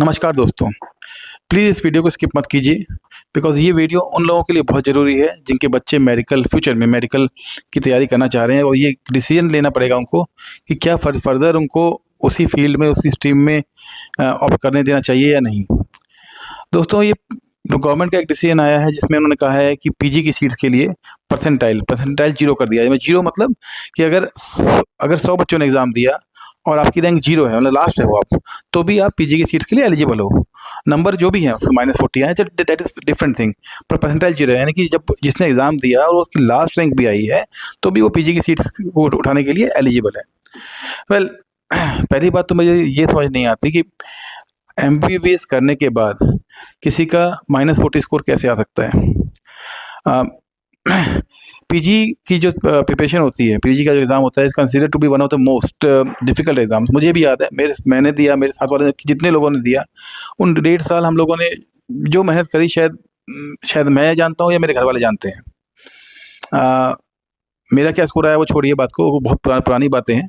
नमस्कार दोस्तों, प्लीज़ इस वीडियो को स्किप मत कीजिए बिकॉज़ ये वीडियो उन लोगों के लिए बहुत ज़रूरी है जिनके बच्चे फ्यूचर में मेडिकल की तैयारी करना चाह रहे हैं और ये डिसीजन लेना पड़ेगा उनको कि क्या फर्दर उनको उसी फील्ड में, उसी स्ट्रीम में ऑप्ट करने देना चाहिए या नहीं। दोस्तों, ये गवर्नमेंट का एक डिसीजन आया है जिसमें उन्होंने कहा है कि पीजी की सीट्स के लिए परसेंटाइल 0 कर दिया है। 0 मतलब कि अगर 100 बच्चों ने एग्ज़ाम दिया और आपकी रैंक 0 है, मतलब लास्ट है वो आप, तो भी आप पीजी की सीट्स के लिए एलिजिबल हो। नंबर जो भी है उसको -40 आए, दैट इज़ डिफरेंट थिंग, पर परसेंटाइल 0 है, यानी कि जब जिसने एग्ज़ाम दिया और उसकी लास्ट रैंक भी आई है, तो भी वो पीजी की सीट्स को उठाने के लिए एलिजिबल है। वेल पहली बात तो मुझे ये समझ नहीं आती कि एमबीबीएस करने के बाद किसी का -40 स्कोर कैसे आ सकता है। पीजी की जो प्रिपरेशन होती है, पीजी का जो एग्ज़ाम होता है, is considered to be one of the most difficult exams. मुझे भी याद है, मैंने दिया, मेरे साथ वाले जितने लोगों ने दिया, उन 1.5 साल हम लोगों ने जो मेहनत करी, शायद मैं जानता हूँ या मेरे घर वाले जानते हैं। मेरा क्या स्कोर आया वो छोड़िए बात को, वो बहुत पुरानी बातें हैं।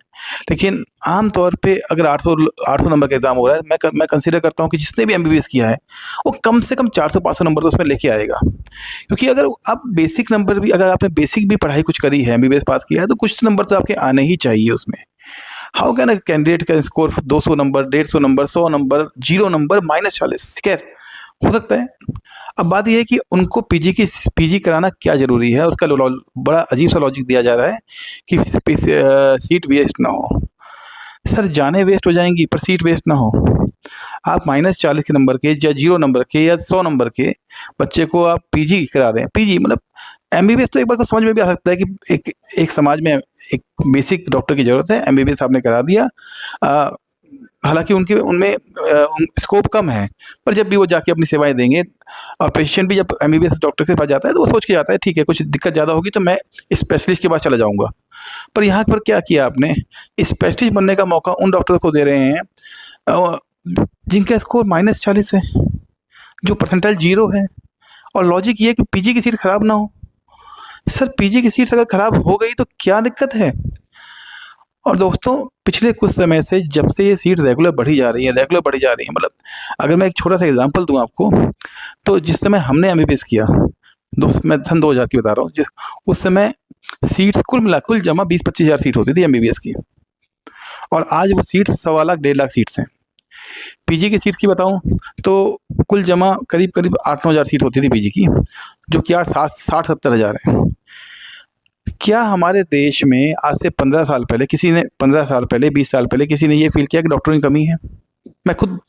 लेकिन आम तौर पे अगर 800 नंबर का एग्ज़ाम हो रहा है, मैं कंसीडर करता हूँ कि जिसने भी एमबीबीएस किया है, वो कम से कम 400-500 नंबर तो उसमें लेके आएगा। क्योंकि अगर आपने बेसिक भी पढ़ाई कुछ करी है, एमबीबीएस पास किया है, तो कुछ नंबर तो आपके आने ही चाहिए उसमें। How can a candidate can score 200 number, 150 number, 100 number, 0 number, -40? खैर, हो सकता है। अब बात ये है कि उनको पीजी कराना क्या ज़रूरी है, उसका बड़ा अजीब-सा लॉजिक दिया जा रहा है कि सीट वेस्ट ना हो। सर, जानें वेस्ट हो जाएँगी पर सीट वेस्ट ना हो। आप -40 के नंबर के या 0 नंबर के या 100 नंबर के बच्चे को आप पीजी करा रहे हैं। पीजी मतलब एमबीबीएस तो एक बार को समझ में भी आ सकता है कि एक समाज में एक बेसिक डॉक्टर की ज़रूरत है, एमबीबीएस आपने करा दिया। हालाँकि उनमें स्कोप कम है, पर जब भी वो जाके अपनी सेवाएँ देंगे और पेशेंट भी जब एमबीबीएस डॉक्टर के पास जाता है, तो वो सोच के जाता है, ठीक है, कुछ दिक्कत ज़्यादा होगी तो मैं स्पेशलिस्ट के पास चला जाऊँगा। पर यहाँ पर क्या किया आपने, स्पेशलिस्ट बनने का मौका उन डॉक्टर को दे रहे हैं अ, जिनका स्कोर -40 है, जो परसेंटाइल 0 है, और लॉजिक ये है कि पीजी की सीट खराब ना हो। सर, पीजी की सीट्स अगर खराब हो गई तो क्या दिक्कत है? और दोस्तों, पिछले कुछ समय से जब से ये सीट रेगुलर बढ़ी जा रही है, मतलब अगर मैं एक छोटा-सा एग्ज़ाम्पल दूँ आपको, तो जिस समय हमने एमबीबीएस किया, मैं सन 2000 की बता रहा हूँ, उस समय सीट्स कुल जमा 20-25 हज़ार सीट होती थी एमबीबीएस की, और आज वो सीट्स 1.25 लाख 1.5 लाख सीट्स हैं। पीजी की सीट की बताऊँ तो कुल जमा करीब-करीब 8-9 हज़ार सीट होती थी पीजी की, जो कि आज 60-70 हज़ार है। क्या हमारे देश में आज से 15 साल पहले 20 साल पहले किसी ने ये फ़ील किया कि डॉक्टरों की कमी है? मैं खुद